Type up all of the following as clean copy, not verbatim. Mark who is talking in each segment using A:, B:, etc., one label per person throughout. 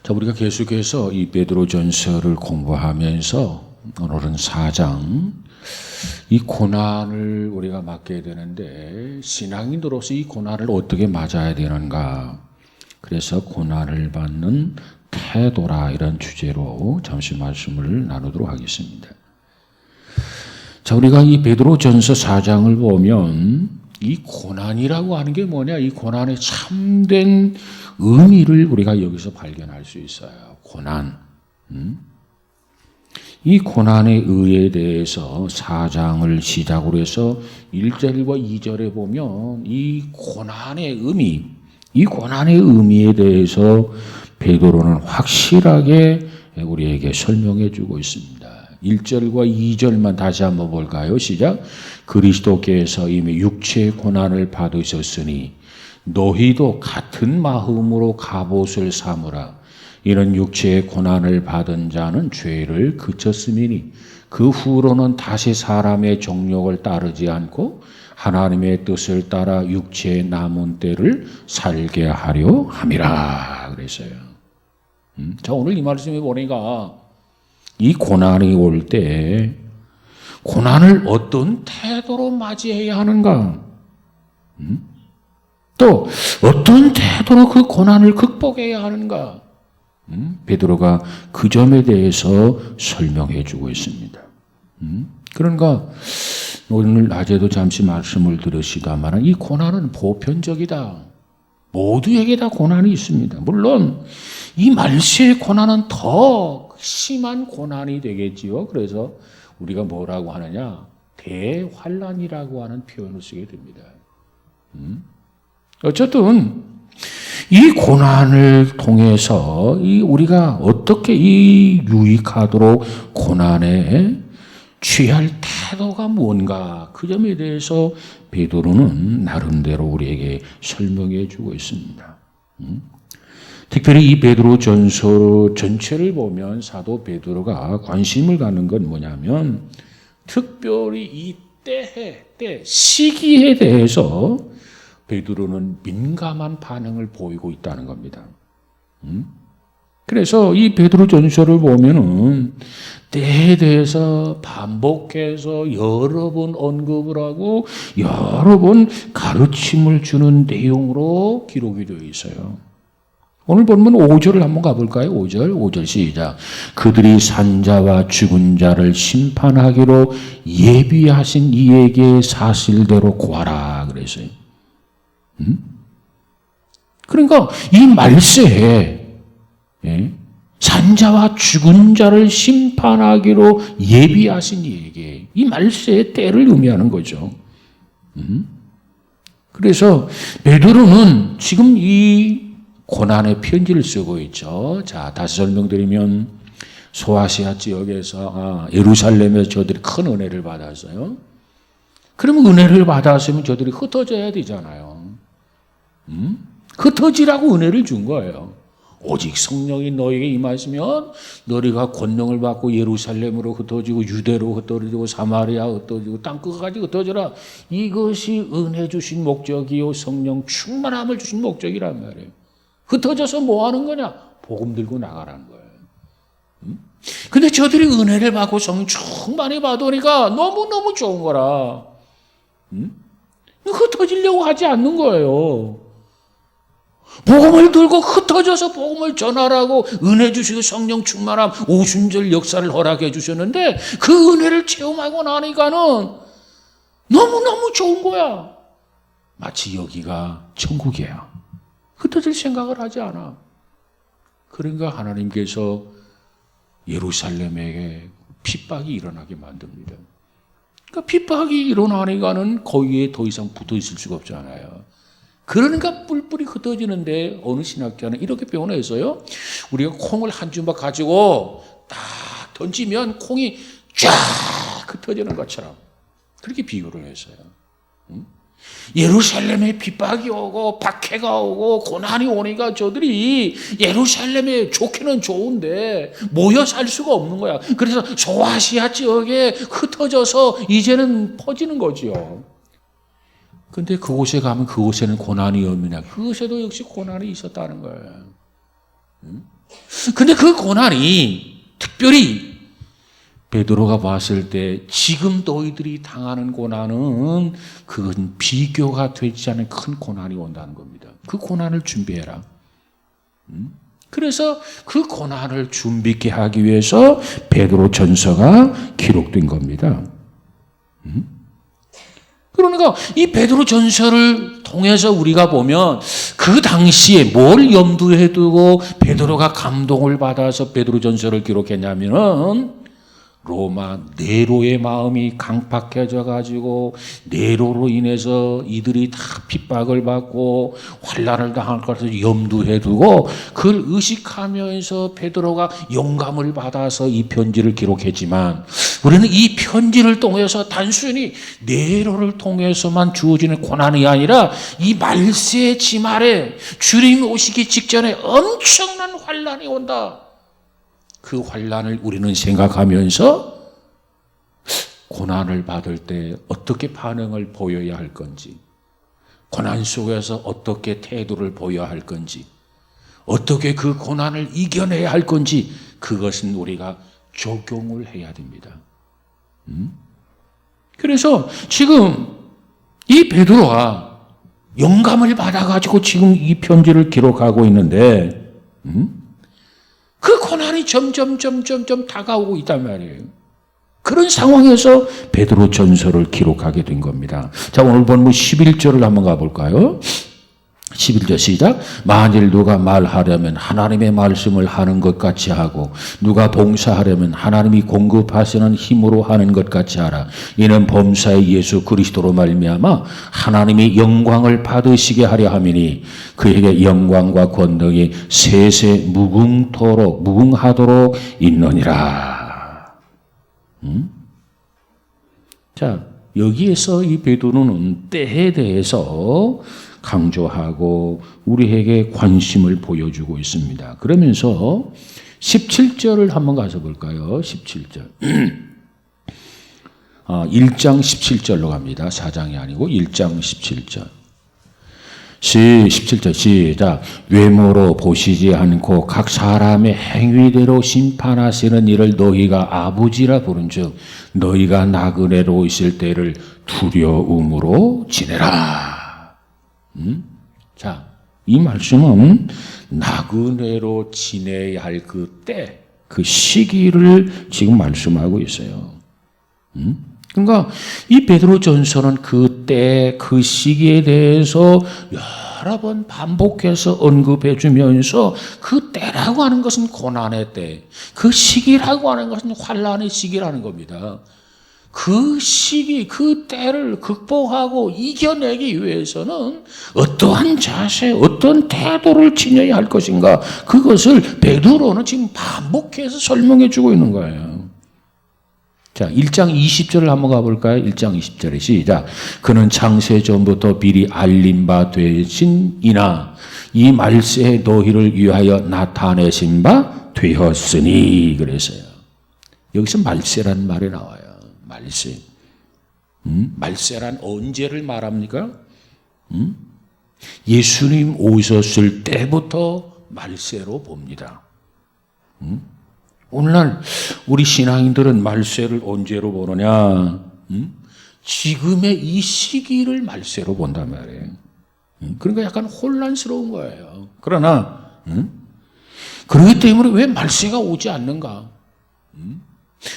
A: 자, 우리가 계속해서 이 베드로전서를 공부하면서 오늘은 4장, 이 고난을 우리가 맞게 되는데 신앙인으로서 이 고난을 어떻게 맞아야 되는가. 그래서 고난을 받는 태도라, 이런 주제로 잠시 말씀을 나누도록 하겠습니다. 자, 우리가 이 베드로전서 4장을 보면 이 고난이라고 하는 게 뭐냐, 이 고난의 참된 의미를 우리가 여기서 발견할 수 있어요. 고난. 이 고난의 의에 대해서 4장을 시작으로 해서 1절과 2절에 보면 이 고난의 의미, 이 고난의 의미에 대해서 베드로는 확실하게 우리에게 설명해 주고 있습니다. 1절과 2절만 다시 한번 볼까요? 시작. 그리스도께서 이미 육체의 고난을 받으셨으니 너희도 같은 마음으로 갑옷을 삼으라. 이런 육체의 고난을 받은 자는 죄를 그쳤음이니 그 후로는 다시 사람의 정욕을 따르지 않고 하나님의 뜻을 따라 육체의 남은 때를 살게 하려 함이라 그랬어요. 자, 오늘 이 말씀에 보니까 이 고난이 올 때 고난을 어떤 태도로 맞이해야 하는가? 또 어떤 태도로 그 고난을 극복해야 하는가? 베드로가 그 점에 대해서 설명해 주고 있습니다. 그러니까 오늘 낮에도 잠시 말씀을 들으시다만 이 고난은 보편적이다. 모두에게 다 고난이 있습니다. 물론 이 말세의 고난은 더 심한 고난이 되겠지요. 그래서 우리가 뭐라고 하느냐, 대환란이라고 하는 표현을 쓰게 됩니다. 어쨌든 이 고난을 통해서 우리가 어떻게 이 유익하도록 고난에 취할 태도가 뭔가, 그 점에 대해서 베드로는 나름대로 우리에게 설명해 주고 있습니다. 특별히 이 베드로 전서 전체를 보면 사도 베드로가 관심을 갖는 건 뭐냐면 특별히 이 때, 시기에 대해서 베드로는 민감한 반응을 보이고 있다는 겁니다. 그래서 이 베드로 전서를 보면은 때에 대해서 반복해서 여러 번 언급을 하고 여러 번 가르침을 주는 내용으로 기록이 되어 있어요. 오늘 본문 5절을 한번 가볼까요? 5절 시작. 그들이 산자와 죽은 자를 심판하기로 예비하신 이에게 사실대로 구하라 그랬어요. 그러니까 이 말세에 산자와 죽은 자를 심판하기로 예비하신 이에게, 이 말세의 때를 의미하는 거죠. 그래서 베드로는 지금 이 고난의 편지를 쓰고 있죠. 자, 다시 설명드리면 소아시아 지역에서 예루살렘에서 저들이 큰 은혜를 받았어요. 그러면 은혜를 받았으면 저들이 흩어져야 되잖아요. 흩어지라고 은혜를 준 거예요. 오직 성령이 너에게 임하시면 너희가 권능을 받고 예루살렘으로 흩어지고 유대로 흩어지고 사마리아 흩어지고 땅끝까지 흩어져라. 이것이 은혜 주신 목적이요 성령 충만함을 주신 목적이란 말이에요. 흩어져서 뭐 하는 거냐? 복음 들고 나가라는 거예요. 근데 저들이 은혜를 받고 성령 충만히 받으니까 너무너무 좋은 거라. 흩어지려고 하지 않는 거예요. 복음을 들고 흩어져서 복음을 전하라고 은혜 주시고 성령 충만함, 오순절 역사를 허락해 주셨는데 그 은혜를 체험하고 나니까는 너무너무 좋은 거야. 마치 여기가 천국이야. 흩어질 생각을 하지 않아. 그러니까 하나님께서 예루살렘에게 핍박이 일어나게 만듭니다. 그러니까 핍박이 일어나니까는 거기에 더 이상 붙어 있을 수가 없잖아요. 그러니까 뿔뿔이 흩어지는데 어느 신학자는 이렇게 표현했어요. 우리가 콩을 한 주먹 가지고 딱 던지면 콩이 쫙 흩어지는 것처럼 그렇게 비유를 했어요. 예루살렘에 핍박이 오고 박해가 오고 고난이 오니까 저들이 예루살렘에 좋기는 좋은데 모여 살 수가 없는 거야. 그래서 소아시아 지역에 흩어져서 이제는 퍼지는 거죠. 근데 그곳에 가면 그곳에는 고난이 없느냐? 그곳에도 역시 고난이 있었다는 거예요. 근데 그 고난이 특별히 베드로가 봤을 때 지금 너희들이 당하는 고난은 그건 비교가 되지 않은 큰 고난이 온다는 겁니다. 그 고난을 준비해라. 그래서 그 고난을 준비케 하기 위해서 베드로 전서가 기록된 겁니다. 그러니까 이 베드로 전서를 통해서 우리가 보면 그 당시에 뭘 염두에 두고 베드로가 감동을 받아서 베드로 전서를 기록했냐면은 로마 네로의 마음이 강팍해져 가지고 네로로 인해서 이들이 다 핍박을 받고 환난을 당할 것을 염두에 두고 그걸 의식하면서 베드로가 영감을 받아서 이 편지를 기록했지만 우리는 이 편지를 통해서 단순히 네로를 통해서만 주어지는 고난이 아니라 이 말세의 지말에 주님이 오시기 직전에 엄청난 환난이 온다. 그 환난을 우리는 생각하면서 고난을 받을 때 어떻게 반응을 보여야 할 건지, 고난 속에서 어떻게 태도를 보여야 할 건지, 어떻게 그 고난을 이겨내야 할 건지 그것은 우리가 적용을 해야 됩니다. 그래서 지금 이 베드로가 영감을 받아가지고 지금 이 편지를 기록하고 있는데 그 고난이 점점 다가오고 있단 말이에요. 그런 상황에서 베드로 전서를 기록하게 된 겁니다. 자, 오늘 본문 11절을 한번 가볼까요? 11절 시작. 만일 누가 말하려면 하나님의 말씀을 하는 것 같이 하고 누가 봉사하려면 하나님이 공급하시는 힘으로 하는 것 같이 하라. 이는 범사의 예수 그리스도로 말미암아 하나님이 영광을 받으시게 하려 함이니 그에게 영광과 권능이 세세 무궁하도록 있느니라. 자, 여기에서 이 베드로는 때에 대해서 강조하고 우리에게 관심을 보여주고 있습니다. 그러면서 17절을 한번 가서 볼까요? 17절. 1장 17절로 갑니다. 4장이 아니고 1장 17절. 17절 시작. 외모로 보시지 않고 각 사람의 행위대로 심판하시는 이를 너희가 아버지라 부른즉 너희가 나그네로 있을 때를 두려움으로 지내라. 자, 이 말씀은 나그네로 지내야 할 그 때, 그 시기를 지금 말씀하고 있어요. 그러니까 이 베드로 전서는 그 때, 그 시기에 대해서 여러 번 반복해서 언급해 주면서 그 때라고 하는 것은 고난의 때, 그 시기라고 하는 것은 환난의 시기라는 겁니다. 그 시기, 그 때를 극복하고 이겨내기 위해서는 어떠한 자세, 어떤 태도를 지녀야 할 것인가, 그것을 베드로는 지금 반복해서 설명해 주고 있는 거예요. 자, 1장 20절을 한번 가볼까요? 1장 20절에 시작. 그는 창세 전부터 미리 알림 바 되신 이나 이 말세에 너희를 위하여 나타내신 바 되었으니 그랬어요. 여기서 말세라는 말이 나와요. 말세. 말세란 언제를 말합니까? 예수님 오셨을 때부터 말세로 봅니다. 오늘날 우리 신앙인들은 말세를 언제로 보느냐? 지금의 이 시기를 말세로 본단 말이에요. 그러니까 약간 혼란스러운 거예요. 그러나 그렇기 때문에 왜 말세가 오지 않는가?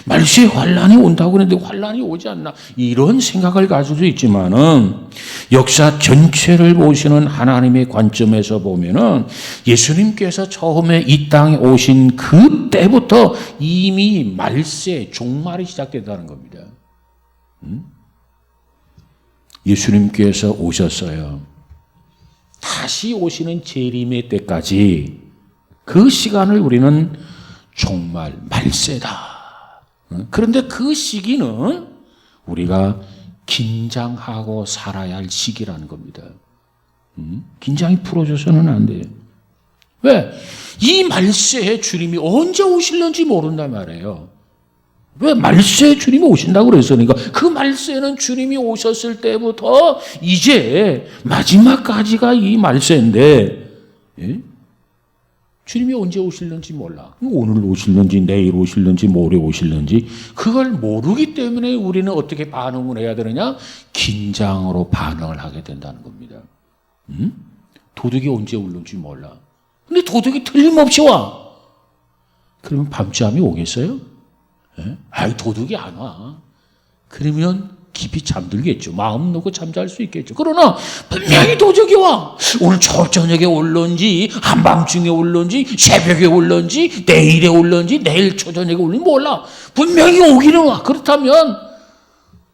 A: 말세에 환란이 온다고 그랬는데 환란이 오지 않나, 이런 생각을 가질 수 있지만은 역사 전체를 보시는 하나님의 관점에서 보면은 예수님께서 처음에 이 땅에 오신 그때부터 이미 말세, 종말이 시작된다는 겁니다. 예수님께서 오셨어요. 다시 오시는 재림의 때까지 그 시간을 우리는 종말, 말세다. 그런데 그 시기는 우리가 긴장하고 살아야 할 시기라는 겁니다. 긴장이 풀어져서는 안 돼요. 왜? 이 말세에 주님이 언제 오실는지 모른단 말이에요. 왜? 말세에 주님이 오신다고 그랬으니까 그 말세는 주님이 오셨을 때부터 이제 마지막까지가 이 말세인데, 예? 주님이 언제 오실는지 몰라. 오늘 오실는지 내일 오실는지 모레 오실는지 그걸 모르기 때문에 우리는 어떻게 반응을 해야 되느냐? 긴장으로 반응을 하게 된다는 겁니다. 도둑이 언제 올는지 몰라. 근데 도둑이 틀림없이 와. 그러면 밤잠이 오겠어요? 예? 아이, 도둑이 안 와. 그러면 깊이 잠들겠죠. 마음 놓고 잠잘 수 있겠죠. 그러나 분명히 도둑이 와. 오늘 초저녁에 올런지 한밤중에 올런지 새벽에 올런지 내일에 올런지 내일 초저녁에 올런지 몰라. 분명히 오기는 와. 그렇다면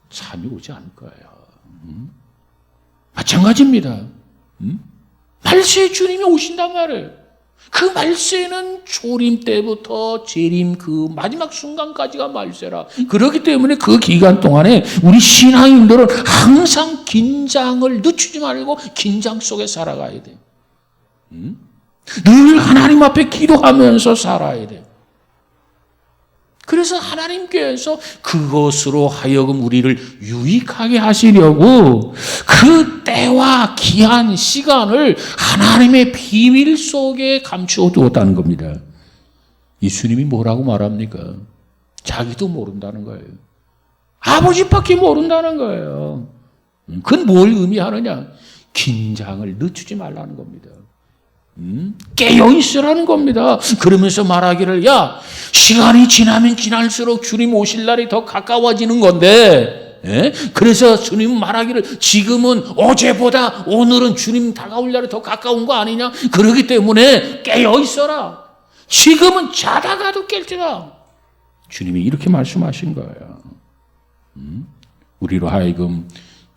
A: 잠이 오지 않을 거예요. 마찬가지입니다. 말세에 주님이 오신단 말이에요. 그 말세는 초림 때부터 재림 그 마지막 순간까지가 말세라. 그렇기 때문에 그 기간 동안에 우리 신앙인들은 항상 긴장을 늦추지 말고 긴장 속에 살아가야 돼요. 늘 하나님 앞에 기도하면서 살아야 돼요. 그래서 하나님께서 그것으로 하여금 우리를 유익하게 하시려고 그 때와 기한 시간을 하나님의 비밀 속에 감추어 두었다는 겁니다. 예수님이 뭐라고 말합니까? 자기도 모른다는 거예요. 아버지밖에 모른다는 거예요. 그건 뭘 의미하느냐? 긴장을 늦추지 말라는 겁니다. 깨어있으라는 겁니다. 그러면서 말하기를, 야, 시간이 지나면 지날수록 주님 오실 날이 더 가까워지는 건데, 예? 그래서 주님 말하기를 지금은 어제보다 오늘은 주님 다가올 날이 더 가까운 거 아니냐? 그러기 때문에 깨어있어라. 지금은 자다가도 깰지라. 주님이 이렇게 말씀하신 거예요. 우리로 하여금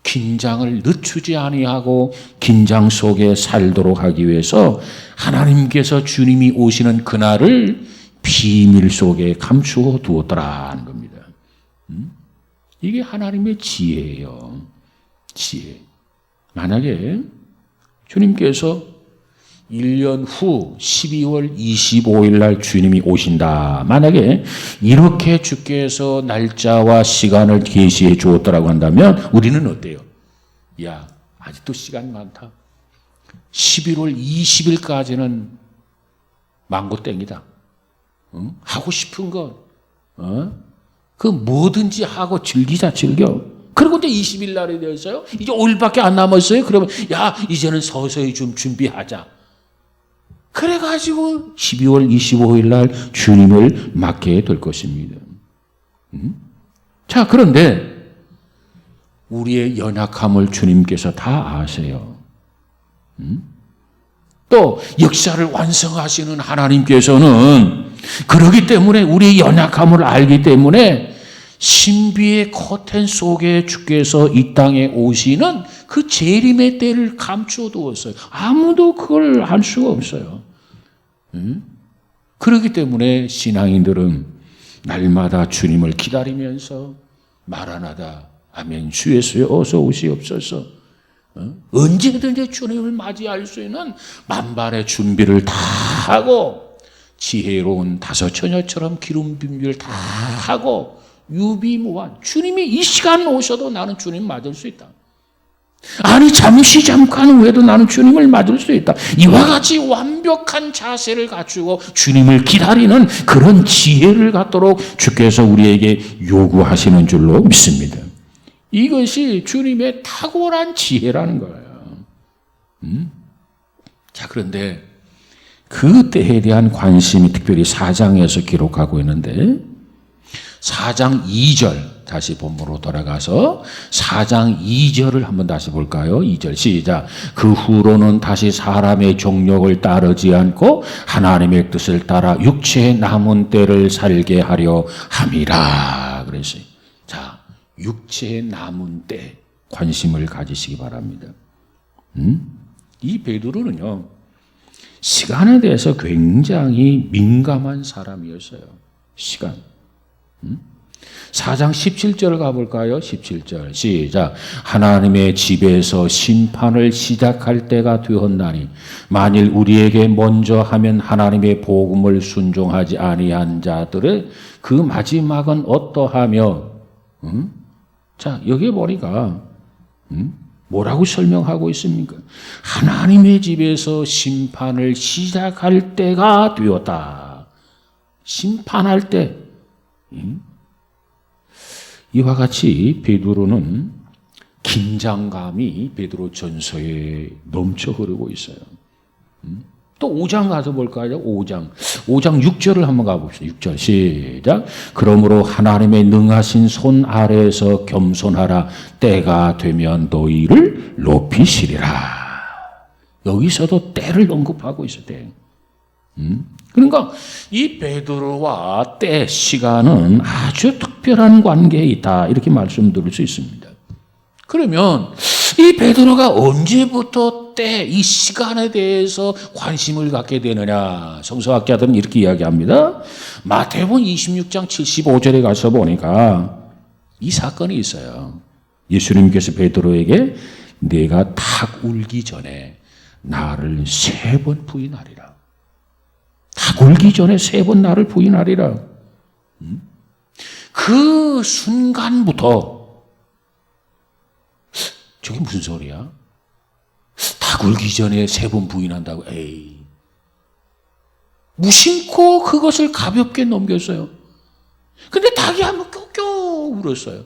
A: 긴장을 늦추지 아니하고 긴장 속에 살도록 하기 위해서 하나님께서 주님이 오시는 그날을 비밀 속에 감추어 두었더라는 겁니다. 이게 하나님의 지혜예요. 지혜. 만약에 주님께서 1년 후 12월 25일 날 주님이 오신다. 만약에 이렇게 주께서 날짜와 시간을 계시해 주었다라고 한다면 우리는 어때요? 야, 아직도 시간 많다. 11월 20일까지는 망고땡이다. 응? 하고 싶은 것, 그 뭐든지 하고 즐기자, 즐겨. 그리고 이제 20일 날이 되었어요. 이제 5일밖에 안 남았어요. 그러면 야, 이제는 서서히 좀 준비하자. 그래가지고 12월 25일 날 주님을 맞게 될 것입니다. 자, 그런데 우리의 연약함을 주님께서 다 아세요. 또 역사를 완성하시는 하나님께서는 그러기 때문에 우리의 연약함을 알기 때문에 신비의 커튼 속에 주께서 이 땅에 오시는 그 재림의 때를 감추어 두었어요. 아무도 그걸 알 수가 없어요. 그렇기 때문에 신앙인들은 날마다 주님을 기다리면서 마라나다, 아멘, 주 예수여 어서 오시옵소서. 언제든지 주님을 맞이할 수 있는 만반의 준비를 다 하고 지혜로운 다섯 처녀처럼 기름 빈비를 다 하고 유비무환, 주님이 이 시간 오셔도 나는 주님 맞을 수 있다. 아니, 잠깐 후에도 나는 주님을 맞을 수 있다. 이와 같이 완벽한 자세를 갖추고 주님을 기다리는 그런 지혜를 갖도록 주께서 우리에게 요구하시는 줄로 믿습니다. 이것이 주님의 탁월한 지혜라는 거예요. 자, 그런데 그 때에 대한 관심이 특별히 4장에서 기록하고 있는데 4장 2절, 다시 본문으로 돌아가서 4장 2절을 한번 다시 볼까요? 2절 시작. 그 후로는 다시 사람의 정욕을 따르지 않고 하나님의 뜻을 따라 육체의 남은 때를 살게 하려 함이라 그랬어요. 자, 육체의 남은 때 관심을 가지시기 바랍니다. 이 베드로는요, 시간에 대해서 굉장히 민감한 사람이었어요. 시간. 4장 17절 가볼까요? 17절 시작. 하나님의 집에서 심판을 시작할 때가 되었나니 만일 우리에게 먼저 하면 하나님의 복음을 순종하지 아니한 자들의 그 마지막은 어떠하며 자, 여기 보니까 뭐라고 설명하고 있습니까? 하나님의 집에서 심판을 시작할 때가 되었다. 심판할 때. 이와 같이 베드로는 긴장감이 베드로 전서에 넘쳐 흐르고 있어요. 또 5장 가서 볼까요? 5장 6절을 한번 가봅시다. 6절 시작. 그러므로 하나님의 능하신 손 아래에서 겸손하라. 때가 되면 너희를 높이시리라. 여기서도 때를 언급하고 있어요. 때. 그러니까 이 베드로와 때, 시간은 아주 특별한 관계에 있다. 이렇게 말씀드릴 수 있습니다. 그러면 이 베드로가 언제부터 때, 이 시간에 대해서 관심을 갖게 되느냐? 성서학자들은 이렇게 이야기합니다. 마태복음 26장 75절에 가서 보니까 이 사건이 있어요. 예수님께서 베드로에게 내가 닭 울기 전에 나를 3번 부인하리라. 닭 울기 전에 3번 나를 부인하리라. 그 순간부터 저게 무슨 소리야? 닭 울기 전에 3번 부인한다고? 에이. 무심코 그것을 가볍게 넘겼어요. 근데 닭이 한번 껴껴 울었어요.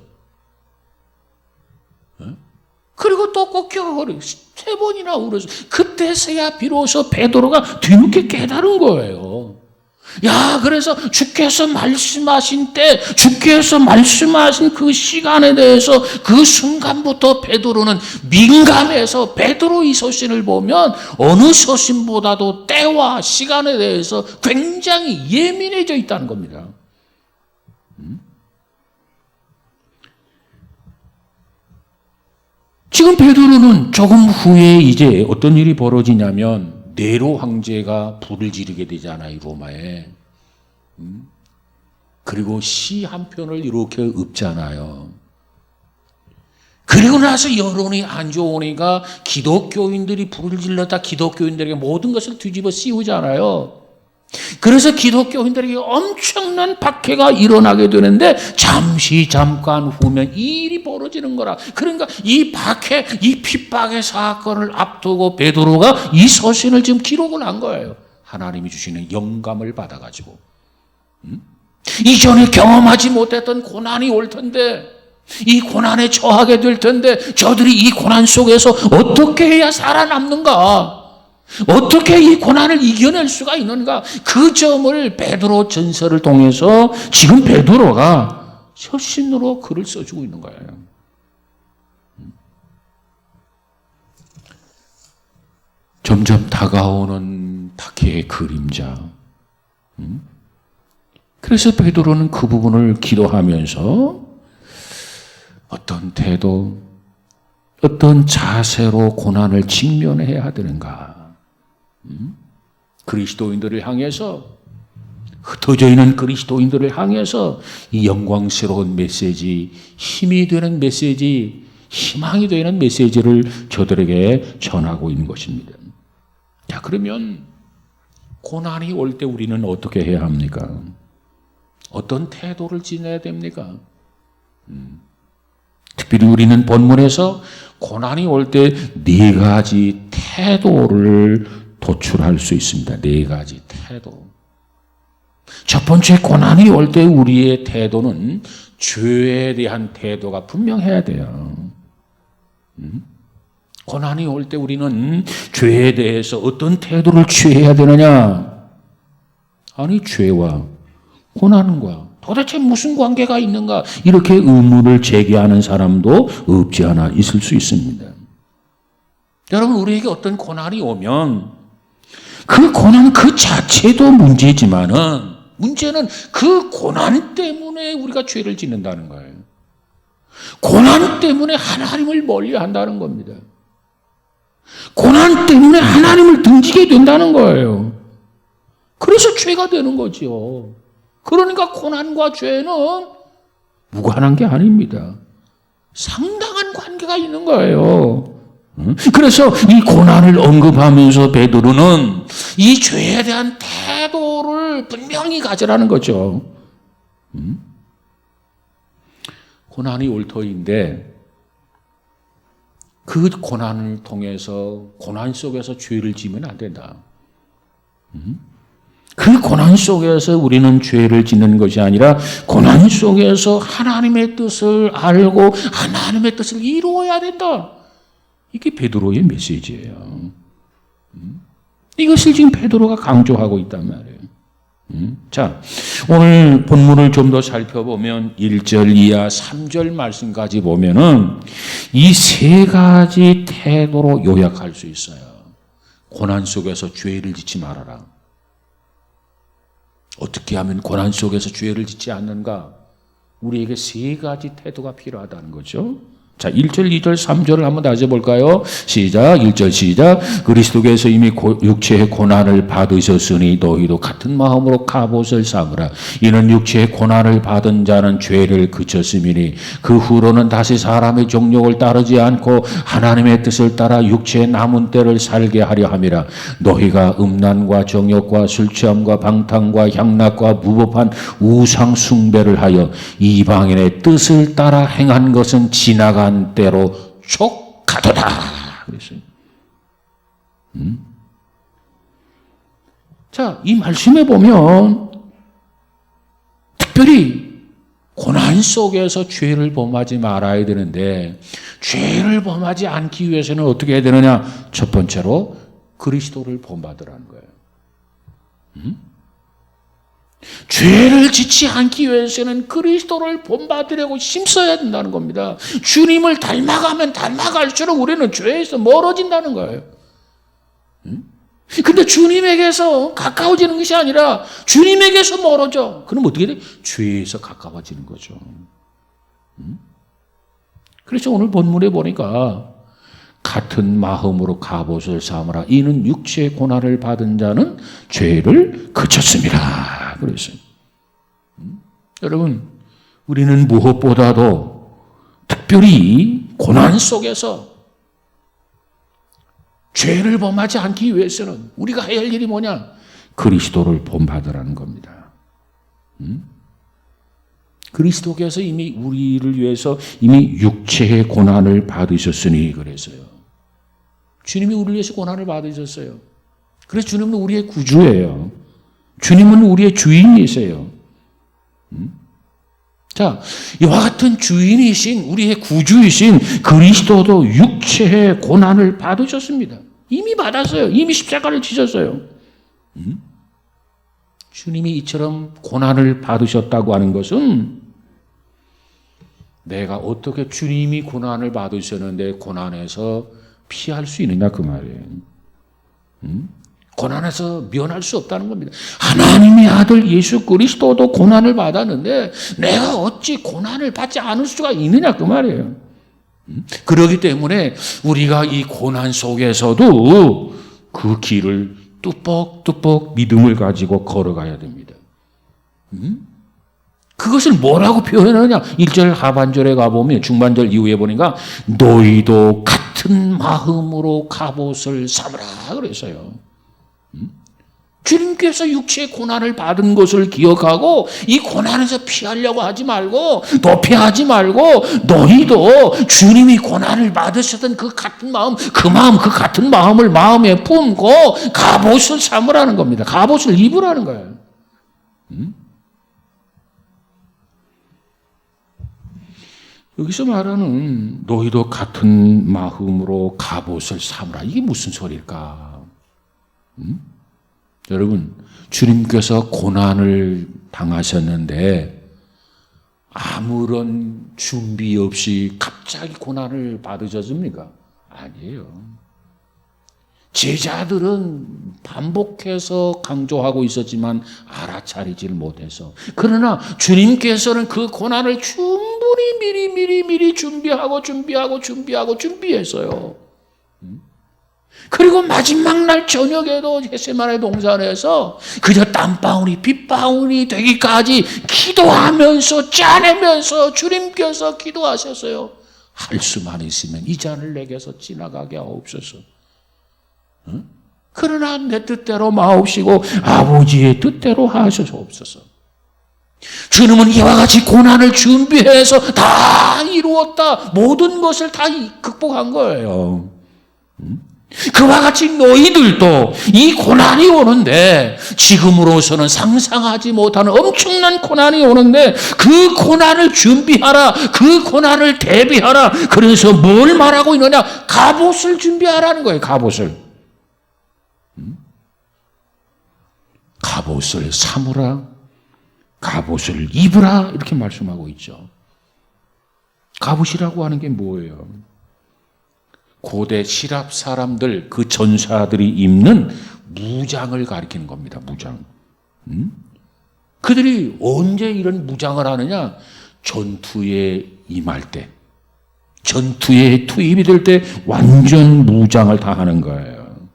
A: 그리고 또 꺾여 3번이나 울었어요. 그때서야 비로소 베드로가 뒤늦게 깨달은 거예요. 야, 그래서 주께서 말씀하신 때, 주께서 말씀하신 그 시간에 대해서 그 순간부터 베드로는 민감해서 베드로 이 서신을 보면 어느 서신보다도 때와 시간에 대해서 굉장히 예민해져 있다는 겁니다. 지금 베드로는 조금 후에 이제 어떤 일이 벌어지냐면 네로 황제가 불을 지르게 되잖아요, 로마에. 그리고 시 한 편을 이렇게 읊잖아요. 그리고 나서 여론이 안 좋으니까 기독교인들이 불을 질렀다 기독교인들에게 모든 것을 뒤집어 씌우잖아요. 그래서 기독교인들에게 엄청난 박해가 일어나게 되는데 잠깐 후면 이 일이 벌어지는 거라. 그러니까 이 박해, 이 핍박의 사건을 앞두고 베드로가 이 서신을 지금 기록을 한 거예요. 하나님이 주시는 영감을 받아가지고. 이전에 경험하지 못했던 고난이 올 텐데, 이 고난에 처하게 될 텐데, 저들이 이 고난 속에서 어떻게 해야 살아남는가? 어떻게 이 고난을 이겨낼 수가 있는가? 그 점을 베드로 전서를 통해서 지금 베드로가 서신으로 글을 써주고 있는 거예요. 점점 다가오는 박해의 그림자. 그래서 베드로는 그 부분을 기도하면서 어떤 태도, 어떤 자세로 고난을 직면해야 되는가? 그리스도인들을 향해서, 흩어져 있는 그리스도인들을 향해서 이 영광스러운 메시지, 힘이 되는 메시지, 희망이 되는 메시지를 저들에게 전하고 있는 것입니다. 자, 그러면 고난이 올 때 우리는 어떻게 해야 합니까? 어떤 태도를 지내야 됩니까? 특별히 우리는 본문에서 고난이 올 때 4가지 태도를 도출할 수 있습니다. 4가지 태도. 첫 번째, 고난이 올 때 우리의 태도는 죄에 대한 태도가 분명해야 돼요. 고난이 올 때 우리는 죄에 대해서 어떤 태도를 취해야 되느냐? 아니, 죄와 고난과 도대체 무슨 관계가 있는가? 이렇게 의문을 제기하는 사람도 없지 않아 있을 수 있습니다. 여러분, 우리에게 어떤 고난이 오면 그 고난 그 자체도 문제지만은 문제는 그 고난 때문에 우리가 죄를 짓는다는 거예요. 고난 때문에 하나님을 멀리한다는 겁니다. 고난 때문에 하나님을 등지게 된다는 거예요. 그래서 죄가 되는 거죠. 그러니까 고난과 죄는 무관한 게 아닙니다. 상당한 관계가 있는 거예요. 그래서 이 고난을 언급하면서 베드로는 이 죄에 대한 태도를 분명히 가지라는 거죠. 고난이 올 터인데 그 고난을 통해서 고난 속에서 죄를 지으면 안 된다. 그 고난 속에서 우리는 죄를 짓는 것이 아니라 고난 속에서 하나님의 뜻을 알고 하나님의 뜻을 이루어야 된다. 이게 베드로의 메시지예요. 이것을 지금 베드로가 강조하고 있단 말이에요. 자, 오늘 본문을 좀 더 살펴보면 1절 이하 3절 말씀까지 보면은 이 세 가지 태도로 요약할 수 있어요. 고난 속에서 죄를 짓지 말아라. 어떻게 하면 고난 속에서 죄를 짓지 않는가? 우리에게 세 가지 태도가 필요하다는 거죠. 자, 1절, 2절, 3절을 한번 다시 볼까요? 시작, 1절 시작. 그리스도께서 이미 육체의 고난을 받으셨으니 너희도 같은 마음으로 갑옷을 삼으라. 이는 육체의 고난을 받은 자는 죄를 그쳤음이니 그 후로는 다시 사람의 정욕을 따르지 않고 하나님의 뜻을 따라 육체의 남은 때를 살게 하려 함이라. 너희가 음란과 정욕과 술취함과 방탕과 향락과 무법한 우상 숭배를 하여 이방인의 뜻을 따라 행한 것은 지나간 때로 족하도다. 그랬어요. 자, 이 말씀에 보면 특별히 고난 속에서 죄를 범하지 말아야 되는데 죄를 범하지 않기 위해서는 어떻게 해야 되느냐? 첫 번째로 그리스도를 본받으라는 거예요. 죄를 짓지 않기 위해서는 그리스도를 본받으려고 힘써야 된다는 겁니다. 주님을 닮아가면 닮아갈수록 우리는 죄에서 멀어진다는 거예요. 근데 주님에게서 가까워지는 것이 아니라 주님에게서 멀어져. 그럼 어떻게 돼? 죄에서 가까워지는 거죠. 그래서 오늘 본문에 보니까 같은 마음으로 갑옷을 삼으라. 이는 육체의 고난을 받은 자는 죄를 그쳤습니다. 그랬어요. 여러분, 우리는 무엇보다도 특별히 고난 속에서 죄를 범하지 않기 위해서는 우리가 해야 할 일이 뭐냐? 그리스도를 본받으라는 겁니다. 그리스도께서 이미 우리를 위해서 이미 육체의 고난을 받으셨으니 그래서요. 주님이 우리를 위해서 고난을 받으셨어요. 그래서 주님은 우리의 구주예요. 주님은 우리의 주인이세요. 자, 이와 같은 주인이신 우리의 구주이신 그리스도도 육체의 고난을 받으셨습니다. 이미 받았어요. 이미 십자가를 지셨어요. 주님이 이처럼 고난을 받으셨다고 하는 것은 내가 어떻게 주님이 고난을 받으셨는데 고난에서 피할 수 있느냐 그 말이에요. 고난에서 면할 수 없다는 겁니다. 하나님의 아들 예수 그리스도도 고난을 받았는데 내가 어찌 고난을 받지 않을 수가 있느냐 그 말이에요. 그렇기 때문에 우리가 이 고난 속에서도 그 길을 뚜벅뚜벅 믿음을 가지고 걸어가야 됩니다. 그것을 뭐라고 표현하냐? 1절 하반절에 가보면 중반절 이후에 보니까 너희도 같은 마음으로 갑옷을 삼으라 그랬어요. 주님께서 육체의 고난을 받은 것을 기억하고 이 고난에서 피하려고 하지 말고 도피하지 말고 너희도 주님이 고난을 받으셨던 그 같은 마음 그 같은 마음을 마음에 품고 갑옷을 삼으라는 겁니다. 갑옷을 입으라는 거예요. 여기서 말하는 너희도 같은 마음으로 갑옷을 삼으라. 이게 무슨 소리일까? 여러분, 주님께서 고난을 당하셨는데 아무런 준비 없이 갑자기 고난을 받으셨습니까? 아니에요. 제자들은 반복해서 강조하고 있었지만 알아차리지를 못해서. 그러나 주님께서는 그 고난을 충분히 미리 준비했어요. 그리고 마지막 날 저녁에도 겟세마네 동산에서 그저 땀방울이 빗방울이 되기까지 기도하면서 짜내면서 주님께서 기도하셨어요. 할 수만 있으면 이 잔을 내게서 지나가게 하옵소서. 그러나 내 뜻대로 마옵시고 아버지의 뜻대로 하소서옵소서. 주님은 이와 같이 고난을 준비해서 다 이루었다. 모든 것을 다 극복한 거예요. 그와 같이 너희들도 이 고난이 오는데, 지금으로서는 상상하지 못하는 엄청난 고난이 오는데 그 고난을 준비하라. 그 고난을 대비하라. 그래서 뭘 말하고 있느냐? 갑옷을 준비하라는 거예요. 갑옷을. 갑옷을 삼으라. 갑옷을 입으라. 이렇게 말씀하고 있죠. 갑옷이라고 하는 게 뭐예요? 고대 시랍 사람들, 그 전사들이 입는 무장을 가리키는 겁니다. 무장. 그들이 언제 이런 무장을 하느냐? 전투에 임할 때, 전투에 투입이 될 때 완전 무장을 다 하는 거예요.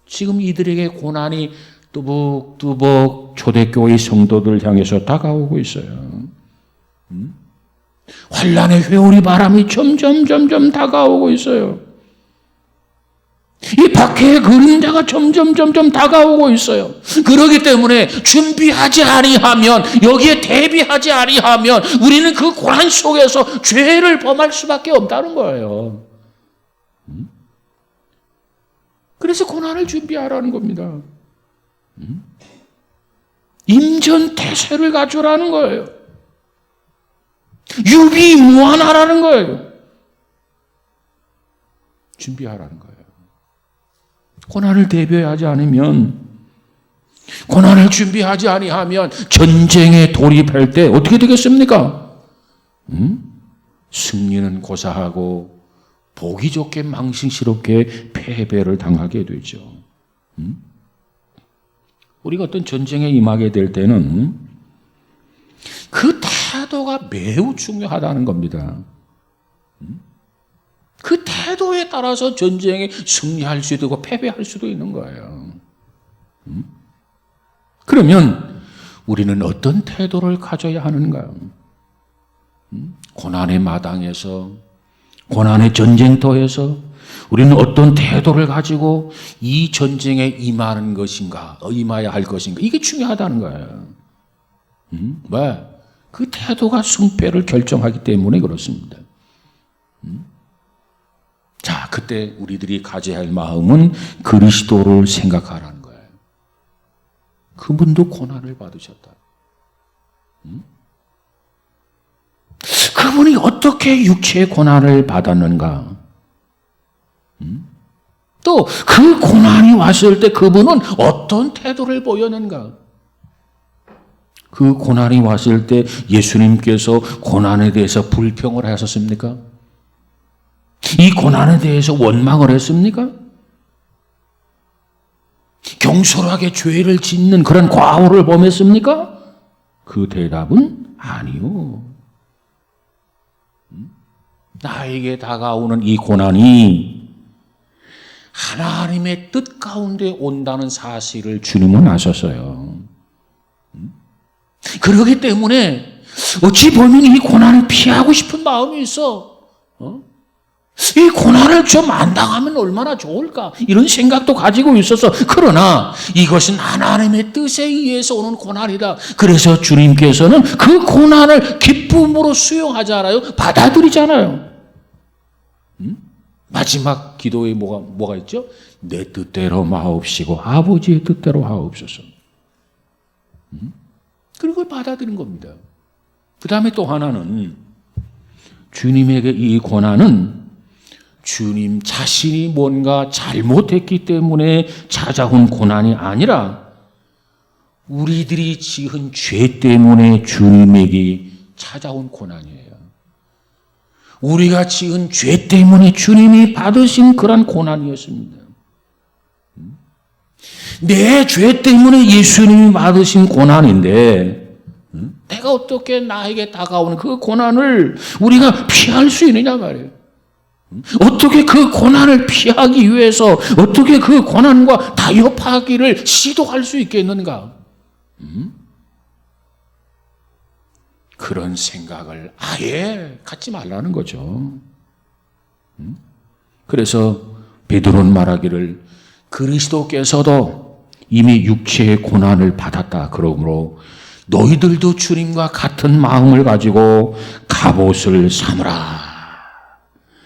A: 지금 이들에게 고난이 뚜벅뚜벅 초대교회 성도들 향해서 다가오고 있어요. 환란의 회오리 바람이 점점 다가오고 있어요. 이 박해의 그림자가 점점 다가오고 있어요. 그렇기 때문에 준비하지 아니하면, 여기에 대비하지 아니하면 우리는 그 고난 속에서 죄를 범할 수밖에 없다는 거예요. 그래서 고난을 준비하라는 겁니다. 임전태세를 갖추라는 거예요. 유비무환하라는 거예요. 준비하라는 거예요. 고난을 대비하지 않으면, 고난을 준비하지 아니하면 전쟁에 돌입할 때 어떻게 되겠습니까? 승리는 고사하고 보기 좋게 망신스럽게 패배를 당하게 되죠. 우리가 어떤 전쟁에 임하게 될 때는 그 태도가 매우 중요하다는 겁니다. 그 태도에 따라서 전쟁에 승리할 수도 있고 패배할 수도 있는 거예요. 그러면 우리는 어떤 태도를 가져야 하는가요? 고난의 마당에서, 고난의 전쟁터에서 우리는 어떤 태도를 가지고 이 전쟁에 임하는 것인가, 임해야 할 것인가, 이게 중요하다는 거예요. 왜? 그 태도가 승패를 결정하기 때문에 그렇습니다. 자, 그때 우리들이 가져야 할 마음은 그리스도를 생각하라는 거예요. 그분도 고난을 받으셨다. 그분이 어떻게 육체의 고난을 받았는가? 또 그 고난이 왔을 때 그분은 어떤 태도를 보였는가? 그 고난이 왔을 때 예수님께서 고난에 대해서 불평을 하셨습니까? 이 고난에 대해서 원망을 했습니까? 경솔하게 죄를 짓는 그런 과오를 범했습니까? 그 대답은 아니요. 나에게 다가오는 이 고난이 하나님의 뜻 가운데 온다는 사실을 주님은 아셨어요. 그렇기 때문에 어찌 보면 이 고난을 피하고 싶은 마음이 있어. 이 고난을 좀 안 당하면 얼마나 좋을까, 이런 생각도 가지고 있어서, 그러나 이것은 하나님의 뜻에 의해서 오는 고난이다. 그래서 주님께서는 그 고난을 기쁨으로 수용하잖아요. 받아들이잖아요. 마지막 기도에 뭐가 있죠? 내 뜻대로 마옵시고 아버지의 뜻대로 하옵소서. 그리고 그걸 받아들인 겁니다. 그 다음에 또 하나는, 주님에게 이 고난은 주님 자신이 뭔가 잘못했기 때문에 찾아온 고난이 아니라 우리들이 지은 죄 때문에 주님에게 찾아온 고난이에요. 우리가 지은 죄 때문에 주님이 받으신 그런 고난이었습니다. 내 죄 때문에 예수님이 받으신 고난인데, 내가 어떻게 나에게 다가오는 그 고난을 우리가 피할 수 있느냐 말이에요. 어떻게 그 고난을 피하기 위해서 어떻게 그 고난과 타협하기를 시도할 수 있겠는가? 그런 생각을 아예 갖지 말라는 거죠. 그래서 베드로는 말하기를, 그리스도께서도 이미 육체의 고난을 받았다. 그러므로 너희들도 주님과 같은 마음을 가지고 갑옷을 삼으라.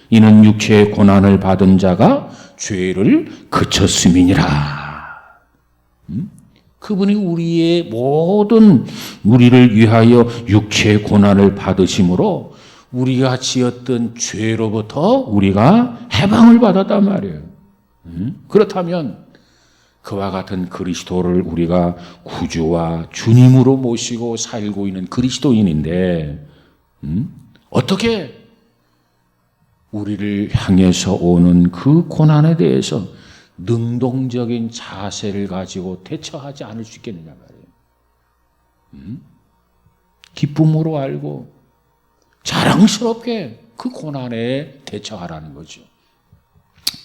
A: 이는 육체의 고난을 받은 자가 죄를 그쳤음이니라. 그분이 우리의 모든 우리를 위하여 육체의 고난을 받으심으로 우리가 지었던 죄로부터 우리가 해방을 받았단 말이에요. 그렇다면 그와 같은 그리스도를 우리가 구주와 주님으로 모시고 살고 있는 그리스도인인데 어떻게 우리를 향해서 오는 그 고난에 대해서 능동적인 자세를 가지고 대처하지 않을 수 있겠느냐 말이에요. 기쁨으로 알고 자랑스럽게 그 고난에 대처하라는 거죠.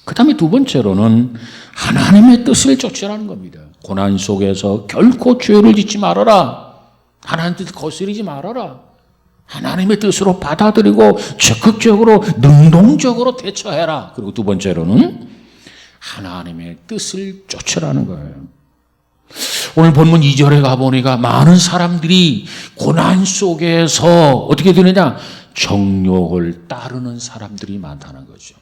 A: 그 다음에 두 번째로는 하나님의 뜻을 쫓으라는 겁니다. 고난 속에서 결코 죄를 짓지 말아라. 하나님 뜻을 거스르지 말아라. 하나님의 뜻으로 받아들이고 적극적으로 능동적으로 대처해라. 그리고 두 번째로는 하나님의 뜻을 쫓으라는 거예요. 오늘 본문 2절에 가보니까 많은 사람들이 고난 속에서 어떻게 되느냐? 정욕을 따르는 사람들이 많다는 거죠.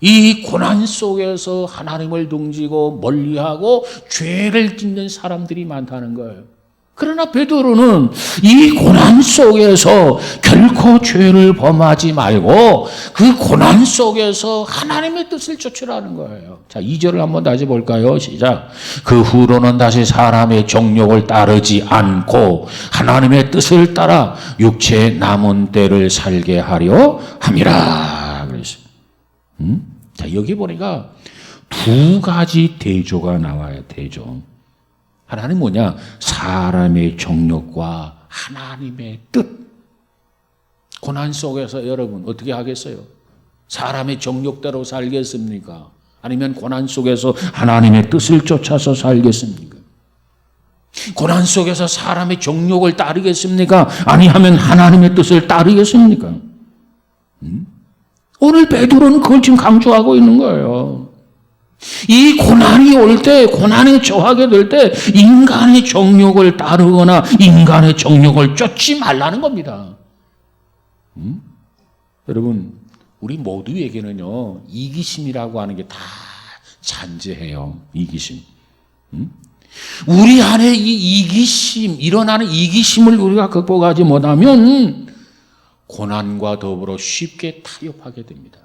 A: 이 고난 속에서 하나님을 등지고 멀리하고 죄를 짓는 사람들이 많다는 거예요. 그러나 베드로는 이 고난 속에서 결코 죄를 범하지 말고 그 고난 속에서 하나님의 뜻을 쫓으라는 거예요. 자, 2절을 한번 다시 볼까요? 시작. 그 후로는 다시 사람의 정욕을 따르지 않고 하나님의 뜻을 따라 육체의 남은 때를 살게 하려 함이라. 그랬어요. 자, 여기 보니까 두 가지 대조가 나와요. 대조. 하나는 뭐냐? 사람의 정욕과 하나님의 뜻. 고난 속에서 여러분 어떻게 하겠어요? 사람의 정욕대로 살겠습니까? 아니면 고난 속에서 하나님의 뜻을 쫓아서 살겠습니까? 고난 속에서 사람의 정욕을 따르겠습니까? 아니하면 하나님의 뜻을 따르겠습니까? 오늘 베드로는 그걸 지금 강조하고 있는 거예요. 이 고난이 올 때, 고난에 처하게 될 때 인간의 정욕을 따르거나 인간의 정욕을 쫓지 말라는 겁니다. 여러분, 우리 모두에게는요, 이기심이라고 하는 게 다 잔재해요. 이기심. 우리 안에 이 이기심, 일어나는 이기심을 우리가 극복하지 못하면 고난과 더불어 쉽게 타협하게 됩니다.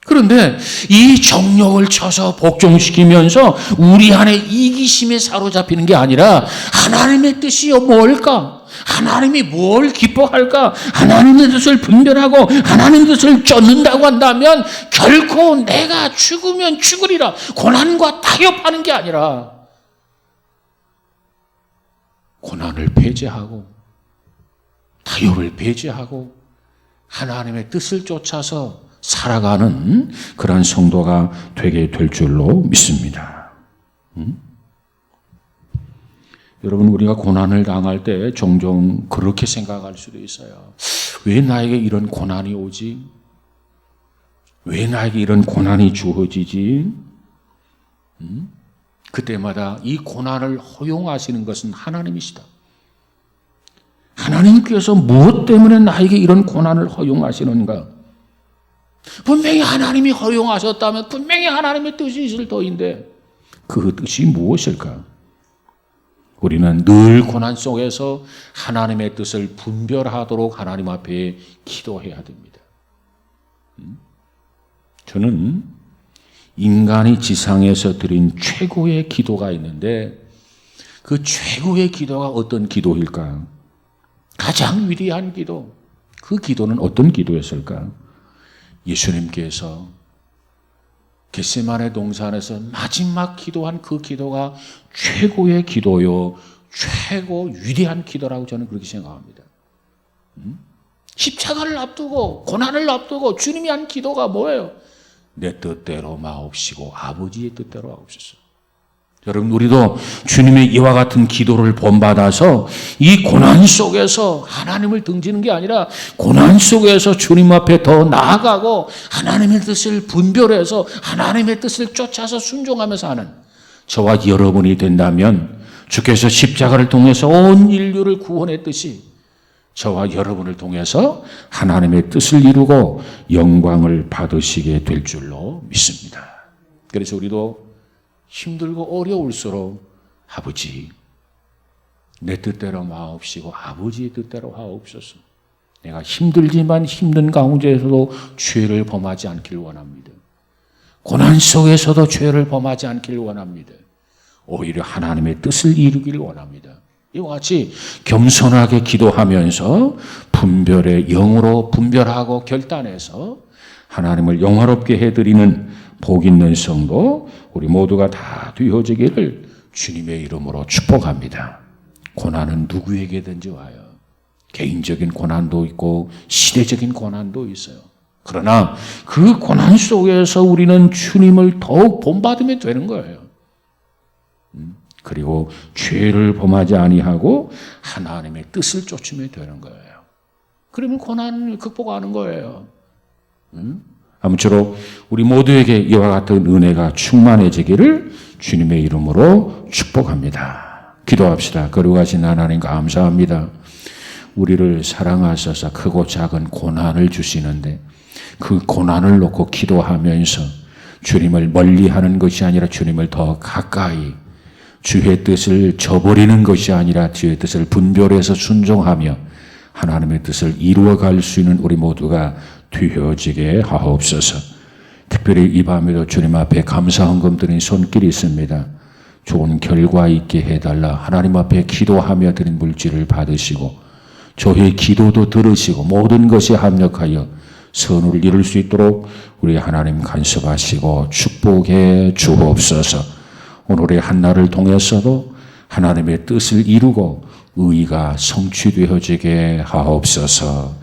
A: 그런데 이 정욕을 쳐서 복종시키면서 우리 안에 이기심에 사로잡히는 게 아니라 하나님의 뜻이 뭘까? 하나님이 뭘 기뻐할까? 하나님의 뜻을 분별하고 하나님의 뜻을 쫓는다고 한다면 결코 내가 죽으면 죽으리라 고난과 타협하는 게 아니라 고난을 배제하고 타협을 배제하고 하나님의 뜻을 쫓아서 살아가는 그런 성도가 되게 될 줄로 믿습니다. 여러분, 우리가 고난을 당할 때 종종 그렇게 생각할 수도 있어요. 왜 나에게 이런 고난이 오지? 왜 나에게 이런 고난이 주어지지? 그때마다 이 고난을 허용하시는 것은 하나님이시다. 하나님께서 무엇 때문에 나에게 이런 고난을 허용하시는가? 분명히 하나님이 허용하셨다면 분명히 하나님의 뜻이 있을 터인데 그 뜻이 무엇일까? 우리는 늘 고난 속에서 하나님의 뜻을 분별하도록 하나님 앞에 기도해야 됩니다. 저는 인간이 지상에서 드린 최고의 기도가 있는데 그 최고의 기도가 어떤 기도일까? 가장 위대한 기도. 그 기도는 어떤 기도였을까? 예수님께서 겟세마네 동산에서 마지막 기도한 그 기도가 최고의 기도요, 최고 위대한 기도라고 저는 그렇게 생각합니다. 십자가를 앞두고 고난을 앞두고 주님이 한 기도가 뭐예요? 내 뜻대로 마옵시고 아버지의 뜻대로 하옵소서. 여러분, 우리도 주님의 이와 같은 기도를 본받아서 이 고난 속에서 하나님을 등지는 게 아니라 고난 속에서 주님 앞에 더 나아가고 하나님의 뜻을 분별해서 하나님의 뜻을 쫓아서 순종하면서 하는 저와 여러분이 된다면 주께서 십자가를 통해서 온 인류를 구원했듯이 저와 여러분을 통해서 하나님의 뜻을 이루고 영광을 받으시게 될 줄로 믿습니다. 그래서 우리도 힘들고 어려울수록 아버지, 내 뜻대로 마옵시고 아버지의 뜻대로 하옵소서. 내가 힘들지만 힘든 가운데에서도 죄를 범하지 않길 원합니다. 고난 속에서도 죄를 범하지 않길 원합니다. 오히려 하나님의 뜻을 이루길 원합니다. 이와 같이 겸손하게 기도하면서 분별의 영으로 분별하고 결단해서 하나님을 영화롭게 해드리는 복 있는 성도 우리 모두가 다 되어지기를 주님의 이름으로 축복합니다. 고난은 누구에게든지 와요. 개인적인 고난도 있고 시대적인 고난도 있어요. 그러나 그 고난 속에서 우리는 주님을 더욱 본받으면 되는 거예요. 그리고 죄를 범하지 아니하고 하나님의 뜻을 쫓으면 되는 거예요. 그러면 고난을 극복하는 거예요. 아무쪼록 우리 모두에게 이와 같은 은혜가 충만해지기를 주님의 이름으로 축복합니다. 기도합시다. 거룩하신 하나님 감사합니다. 우리를 사랑하셔서 크고 작은 고난을 주시는데 그 고난을 놓고 기도하면서 주님을 멀리하는 것이 아니라 주님을 더 가까이 주의 뜻을 저버리는 것이 아니라 주의 뜻을 분별해서 순종하며 하나님의 뜻을 이루어갈 수 있는 우리 모두가 되어지게 하옵소서. 특별히 이 밤에도 주님 앞에 감사 헌금 드린 손길이 있습니다. 좋은 결과 있게 해달라. 하나님 앞에 기도하며 드린 물질을 받으시고 저의 기도도 들으시고 모든 것이 합력하여 선을 이룰 수 있도록 우리 하나님 간섭하시고 축복해 주옵소서. 오늘의 한날을 통해서도 하나님의 뜻을 이루고 의가 성취되어지게 하옵소서.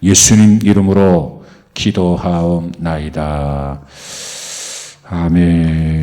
A: 예수님 이름으로 기도하옵나이다. 아멘.